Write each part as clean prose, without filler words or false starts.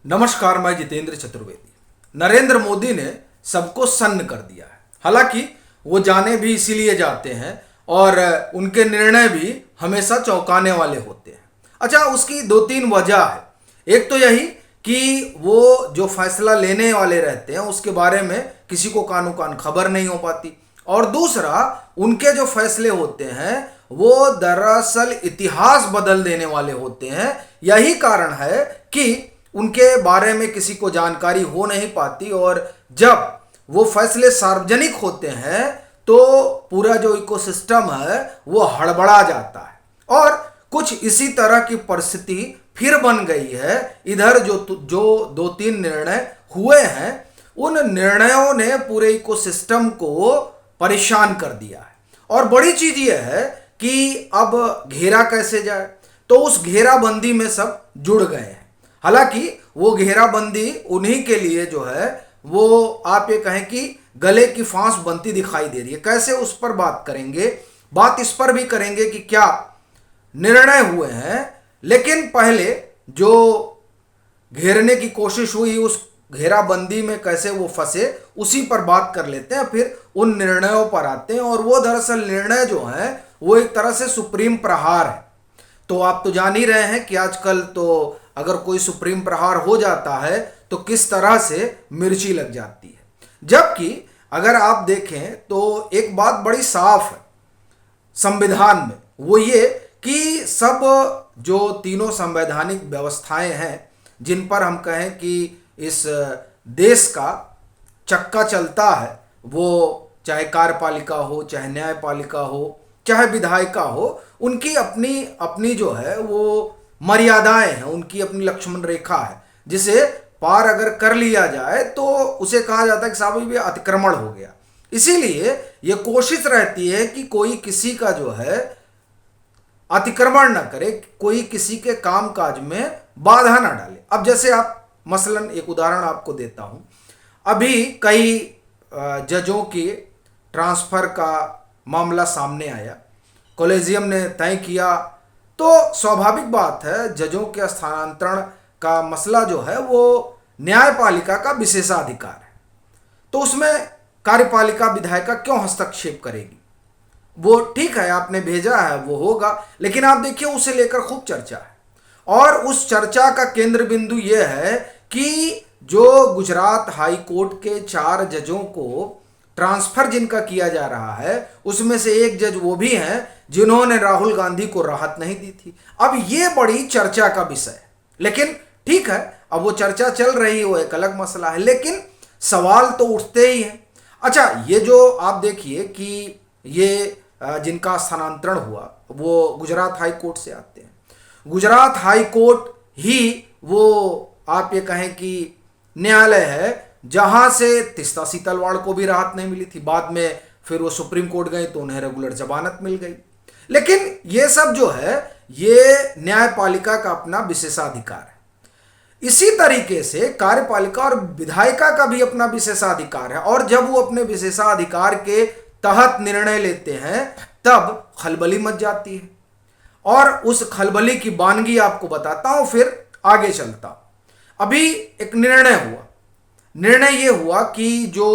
नमस्कार, मैं जितेंद्र चतुर्वेदी। नरेंद्र मोदी ने सबको सन्न कर दिया है। हालांकि वो जाने भी इसीलिए जाते हैं और उनके निर्णय भी हमेशा चौंकाने वाले होते हैं। अच्छा, उसकी दो तीन वजह है। एक तो यही कि वो जो फैसला लेने वाले रहते हैं उसके बारे में किसी को कानो कान खबर नहीं हो पाती, और दूसरा उनके जो फैसले होते हैं वो दरअसल इतिहास बदल देने वाले होते हैं। यही कारण है कि उनके बारे में किसी को जानकारी हो नहीं पाती, और जब वो फैसले सार्वजनिक होते हैं तो पूरा जो इकोसिस्टम है वो हड़बड़ा जाता है। और कुछ इसी तरह की परिस्थिति फिर बन गई है। इधर जो दो तीन निर्णय हुए हैं, उन निर्णयों ने पूरे इकोसिस्टम को परेशान कर दिया है। और बड़ी चीज यह है कि अब घेरा कैसे जाए, तो उस घेराबंदी में सब जुड़ गए हैं। हालांकि वो घेराबंदी उन्हीं के लिए जो है वो आप ये कहें कि गले की फांस बनती दिखाई दे रही है। कैसे, उस पर बात करेंगे। बात इस पर भी करेंगे कि क्या निर्णय हुए हैं, लेकिन पहले जो घेरने की कोशिश हुई उस घेराबंदी में कैसे वो फंसे, उसी पर बात कर लेते हैं। फिर उन निर्णयों पर आते हैं, और वो दरअसल निर्णय जो है वो एक तरह से सुप्रीम प्रहार है। तो आप तो जान ही रहे हैं कि आजकल तो अगर कोई सुप्रीम प्रहार हो जाता है तो किस तरह से मिर्ची लग जाती है। जबकि अगर आप देखें तो एक बात बड़ी साफ है संविधान में, वो ये कि सब जो तीनों संवैधानिक व्यवस्थाएं हैं जिन पर हम कहें कि इस देश का चक्का चलता है, वो चाहे कार्यपालिका हो, चाहे न्यायपालिका हो, चाहे विधायिका हो, उनकी अपनी अपनी जो है वो मर्यादाएं हैं, उनकी अपनी लक्ष्मण रेखा है, जिसे पार अगर कर लिया जाए तो उसे कहा जाता है कि साहब ये अतिक्रमण हो गया। इसीलिए ये कोशिश रहती है कि कोई किसी का जो है अतिक्रमण न करे, कोई किसी के कामकाज में बाधा ना डाले। अब जैसे आप मसलन एक उदाहरण आपको देता हूं, अभी कई जजों की ट्रांसफर का मामला सामने आया, कॉलेजियम ने तय किया। तो स्वाभाविक बात है, जजों के स्थानांतरण का मसला जो है वो न्यायपालिका का विशेषाधिकार है, तो उसमें कार्यपालिका विधायिका क्यों हस्तक्षेप करेगी। वो ठीक है, आपने भेजा है वो होगा, लेकिन आप देखिए उसे लेकर खूब चर्चा है, और उस चर्चा का केंद्र बिंदु यह है कि जो गुजरात हाई कोर्ट के 4 जजों को ट्रांसफर जिनका किया जा रहा है, उसमें से एक जज वो भी हैं जिन्होंने राहुल गांधी को राहत नहीं दी थी। अब ये बड़ी चर्चा का विषय है, लेकिन ठीक है, अब वो चर्चा चल रही हो एक अलग मसला है, लेकिन सवाल तो उठते ही हैं। अच्छा, ये जो आप देखिए कि ये जिनका स्थानांतरण हुआ वो गुजरात हाई कोर्ट से आते हैं। गुजरात हाई कोर्ट ही वो आप ये कहें कि न्यायालय है जहां से तीस्ता सीतलवाड़ को भी राहत नहीं मिली थी। बाद में फिर वो सुप्रीम कोर्ट गए तो उन्हें रेगुलर जमानत मिल गई। लेकिन ये सब जो है ये न्यायपालिका का अपना विशेषाधिकार है। इसी तरीके से कार्यपालिका और विधायिका का भी अपना विशेषाधिकार है, और जब वो अपने विशेषाधिकार के तहत निर्णय लेते हैं तब खलबली मच जाती है। और उस खलबली की वानगी आपको बताता हूं, फिर आगे चलता हूं। अभी एक निर्णय हुआ। निर्णय यह हुआ कि जो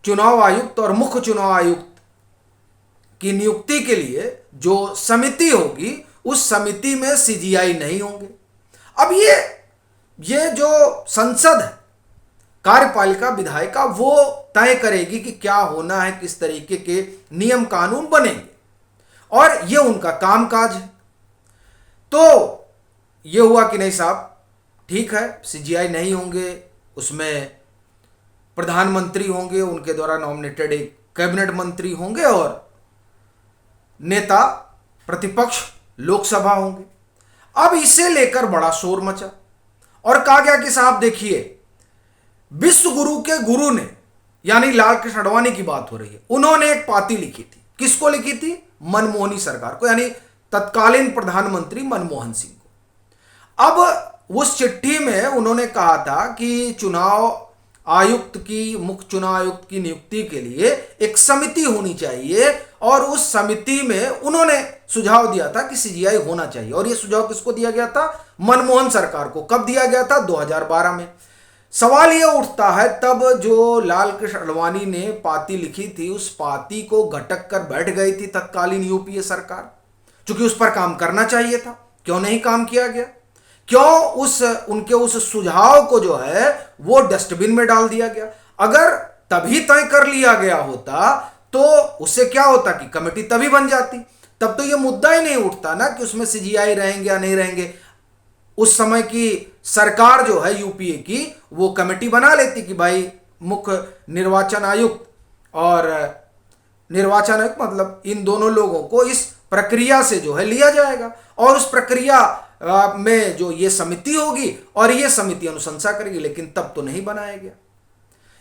चुनाव आयुक्त और मुख्य चुनाव आयुक्त की नियुक्ति के लिए जो समिति होगी, उस समिति में सीजीआई नहीं होंगे। अब ये जो संसद है, कार्यपालिका विधायिका, वो तय करेगी कि क्या होना है, किस तरीके के नियम कानून बनेंगे, और ये उनका कामकाज है। तो ये हुआ कि नहीं साहब, ठीक है, सीजीआई नहीं होंगे, उसमें प्रधानमंत्री होंगे, उनके द्वारा नॉमिनेटेड एक कैबिनेट मंत्री होंगे, और नेता प्रतिपक्ष लोकसभा होंगे। अब इसे लेकर बड़ा शोर मचा, और कहा गया कि साहब देखिए, विश्व गुरु के गुरु ने, यानी लाल कृष्ण आडवाणी की बात हो रही है, उन्होंने एक पाती लिखी थी। किसको लिखी थी? मनमोहनी सरकार को, यानी तत्कालीन प्रधानमंत्री मनमोहन सिंह को। अब उस चिट्ठी में उन्होंने कहा था कि चुनाव आयुक्त की, मुख्य चुनाव आयुक्त की नियुक्ति के लिए एक समिति होनी चाहिए, और उस समिति में उन्होंने सुझाव दिया था कि सीजीआई होना चाहिए। और यह सुझाव किसको दिया गया था? मनमोहन सरकार को। कब दिया गया था? 2012 में। सवाल यह उठता है, तब जो लाल कृष्ण आडवाणी ने पाती लिखी थी, उस पाती को घटक कर बैठ गई थी तत्कालीन यूपीए सरकार, क्योंकि उस पर काम करना चाहिए था। क्यों नहीं काम किया गया? क्यों उनके उस सुझाव को जो है वो डस्टबिन में डाल दिया गया? अगर तभी तय कर लिया गया होता तो उससे क्या होता कि कमेटी तभी बन जाती, तब तो ये मुद्दा ही नहीं उठता ना कि उसमें सीजीआई रहेंगे या नहीं रहेंगे। उस समय की सरकार जो है यूपीए की, वो कमेटी बना लेती कि भाई मुख्य निर्वाचन आयुक्त और निर्वाचन आयुक्त, मतलब इन दोनों लोगों को इस प्रक्रिया से जो है लिया जाएगा, और उस प्रक्रिया में जो ये समिति होगी और ये समिति अनुशंसा करेगी। लेकिन तब तो नहीं बनाया गया।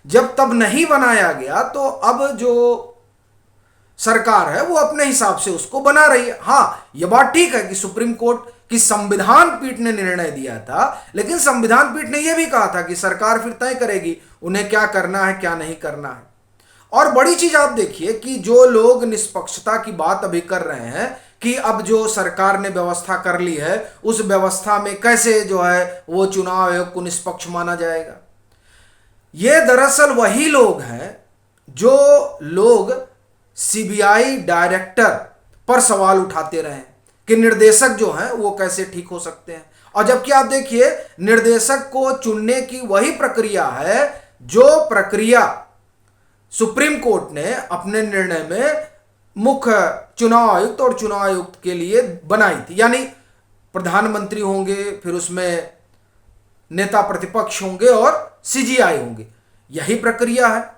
जब तब नहीं बनाया गया तो अब जो सरकार है वो अपने हिसाब से उसको बना रही है। हाँ, यह बात ठीक है कि सुप्रीम कोर्ट की संविधान पीठ ने निर्णय दिया था, लेकिन संविधान पीठ ने यह भी कहा था कि सरकार फिर तय करेगी उन्हें क्या करना है क्या नहीं करना है। और बड़ी चीज आप देखिए कि जो लोग निष्पक्षता की बात अभी कर रहे हैं कि अब जो सरकार ने व्यवस्था कर ली है, उस व्यवस्था में कैसे जो है वो चुनाव आयोग को निष्पक्ष माना जाएगा। ये दरअसल वही लोग हैं जो लोग सीबीआई डायरेक्टर पर सवाल उठाते रहे कि निर्देशक जो हैं वो कैसे ठीक हो सकते हैं। और जबकि आप देखिए, निर्देशक को चुनने की वही प्रक्रिया है जो प्रक्रिया सुप्रीम कोर्ट ने अपने निर्णय में मुख्य चुनाव आयुक्त और चुनाव आयुक्त के लिए बनाई थी। यानी प्रधानमंत्री होंगे, फिर उसमें नेता प्रतिपक्ष होंगे और सीजीआई होंगे। यही प्रक्रिया है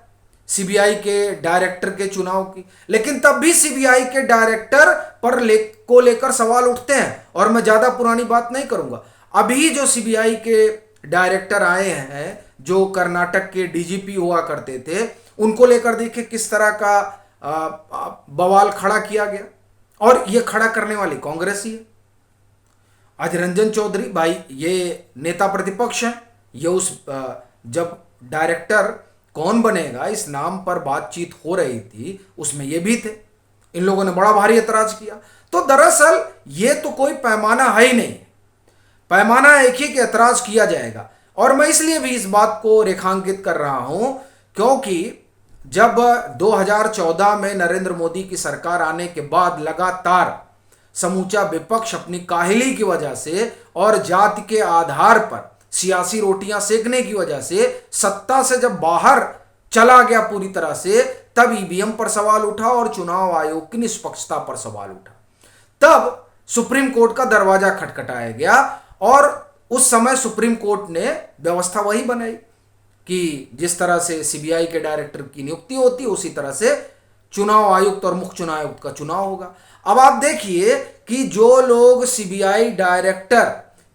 सीबीआई के डायरेक्टर के चुनाव की। लेकिन तब भी सीबीआई के डायरेक्टर पर को लेकर सवाल उठते हैं। और मैं ज्यादा पुरानी बात नहीं करूंगा, अभी जो सीबीआई के डायरेक्टर आए हैं, जो कर्नाटक के डीजीपी हुआ करते थे, उनको लेकर देखिए किस तरह का बवाल खड़ा किया गया। और ये खड़ा करने वाली कांग्रेस ही है। अधीर रंजन चौधरी भाई ये नेता प्रतिपक्ष हैं। ये उस जब डायरेक्टर कौन बनेगा इस नाम पर बातचीत हो रही थी, उसमें ये भी थे। इन लोगों ने बड़ा भारी एतराज किया। तो दरअसल ये तो कोई पैमाना है ही नहीं। पैमाना एक ही कि एतराज किया जाएगा। और मैं इसलिए भी इस बात को रेखांकित कर रहा हूं क्योंकि जब 2014 में नरेंद्र मोदी की सरकार आने के बाद लगातार समूचा विपक्ष अपनी काहिली की वजह से और जाति के आधार पर सियासी रोटियां सेकने की वजह से सत्ता से जब बाहर चला गया पूरी तरह से, तब ईवीएम पर सवाल उठा और चुनाव आयोग की निष्पक्षता पर सवाल उठा। तब सुप्रीम कोर्ट का दरवाजा खटखटाया गया और उस समय सुप्रीम कोर्ट ने व्यवस्था वही बनाई कि जिस तरह से सीबीआई के डायरेक्टर की नियुक्ति होती है, उसी तरह से चुनाव आयुक्त और मुख्य चुनाव आयुक्त का चुनाव होगा। अब आप देखिए कि जो लोग सीबीआई डायरेक्टर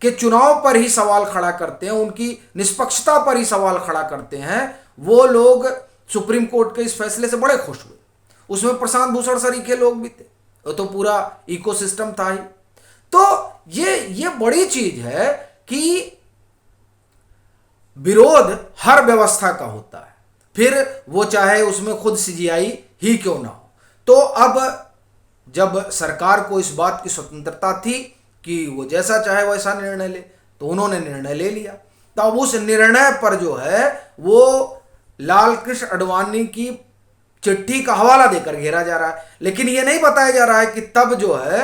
के चुनाव पर ही सवाल खड़ा करते हैं, उनकी निष्पक्षता पर ही सवाल खड़ा करते हैं, वो लोग सुप्रीम कोर्ट के इस फैसले से बड़े खुश हुए। उसमें प्रशांत भूषण सरीखे लोग भी थे, वो तो पूरा इकोसिस्टम था ही। तो ये बड़ी चीज है कि विरोध हर व्यवस्था का होता है, फिर वो चाहे उसमें खुद सीजीआई ही क्यों ना हो। तो अब जब सरकार को इस बात की स्वतंत्रता थी कि वो जैसा चाहे वैसा निर्णय ले, तो उन्होंने निर्णय ले लिया। तो अब उस निर्णय पर जो है वो लाल कृष्ण आडवाणी की चिट्ठी का हवाला देकर घेरा जा रहा है। लेकिन ये नहीं बताया जा रहा है कि तब जो है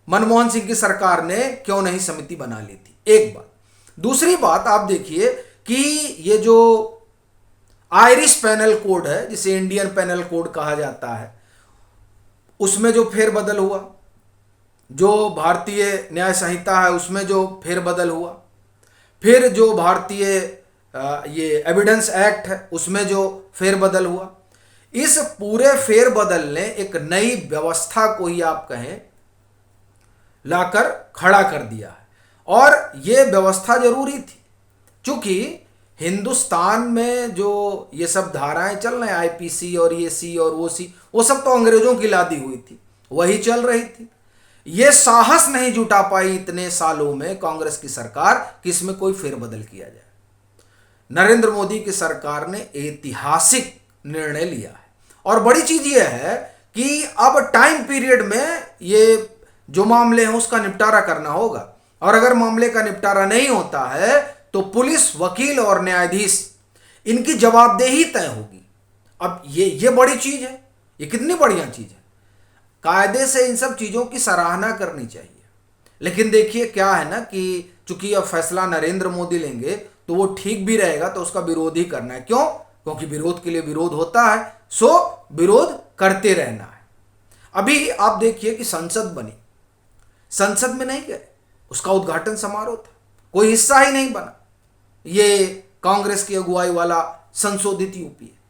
मनमोहन सिंह की सरकार ने क्यों नहीं समिति बना ली थी। एक बात। दूसरी बात आप देखिए कि ये जो आयरिश पैनल कोड है, जिसे इंडियन पैनल कोड कहा जाता है, उसमें जो फेरबदल हुआ, जो भारतीय न्याय संहिता है उसमें जो फेरबदल हुआ, फिर जो भारतीय ये एविडेंस एक्ट है उसमें जो फेरबदल हुआ, इस पूरे फेरबदल ने एक नई व्यवस्था को ही आप कहें लाकर खड़ा कर दिया है। और ये व्यवस्था जरूरी थी, क्योंकि हिंदुस्तान में जो ये सब धाराएं चल रहे हैं, आईपीसी और ये सी और वो सी, वो सब तो अंग्रेजों की लादी हुई थी, वही चल रही थी। ये साहस नहीं जुटा पाई इतने सालों में कांग्रेस की सरकार कि इसमें कोई फेरबदल किया जाए। नरेंद्र मोदी की सरकार ने ऐतिहासिक निर्णय लिया है और बड़ी चीज ये है कि अब टाइम पीरियड में ये जो मामले हैं उसका निपटारा करना होगा, और अगर मामले का निपटारा नहीं होता है तो पुलिस, वकील और न्यायाधीश इनकी जवाबदेही तय होगी। अब ये बड़ी चीज है, ये कितनी बढ़िया चीज है। कायदे से इन सब चीजों की सराहना करनी चाहिए। लेकिन देखिए क्या है ना कि चूंकि यह फैसला नरेंद्र मोदी लेंगे तो वो ठीक भी रहेगा तो उसका विरोध ही करना है। क्यों? क्योंकि विरोध के लिए विरोध होता है, सो विरोध करते रहना है। अभी आप देखिए कि संसद बनी, संसद में नहीं गए, उसका उद्घाटन समारोह था, कोई हिस्सा ही नहीं बना। ये कांग्रेस की अगुवाई वाला संशोधित यूपी है।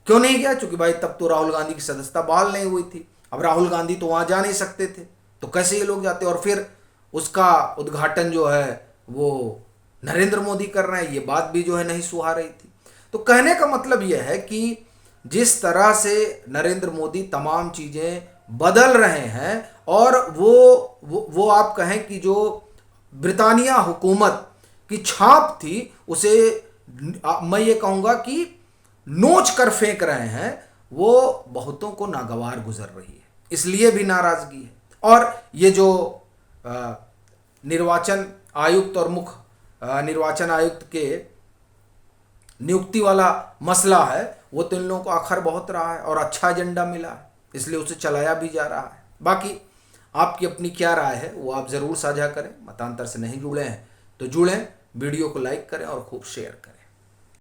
क्यों नहीं गया? क्योंकि भाई तब तो राहुल गांधी की सदस्यता बहाल नहीं हुई थी। अब राहुल गांधी तो वहां जा नहीं सकते थे, तो कैसे ये लोग जाते? और फिर उसका उद्घाटन जो है वो नरेंद्र मोदी कर रहे हैं, ये बात भी जो है नहीं सुहा रही थी। तो कहने का मतलब यह है कि जिस तरह से नरेंद्र मोदी तमाम चीजें बदल रहे हैं, और वो आप कहें कि जो ब्रिटानिया हुकूमत की छाप थी उसे मैं ये कहूंगा कि नोच कर फेंक रहे हैं, वो बहुतों को नागवार गुजर रही है। इसलिए भी नाराजगी है। और ये जो निर्वाचन आयुक्त और मुख्य निर्वाचन आयुक्त के नियुक्ति वाला मसला है, वो तो इन लोगों को आखिर बहुत रहा है और अच्छा एजेंडा मिला है, इसलिए उसे चलाया भी जा रहा है। बाकी आपकी अपनी क्या राय है वो आप ज़रूर साझा करें। मतांतर से नहीं जुड़े हैं तो जुड़ें, वीडियो को लाइक करें और खूब शेयर करें।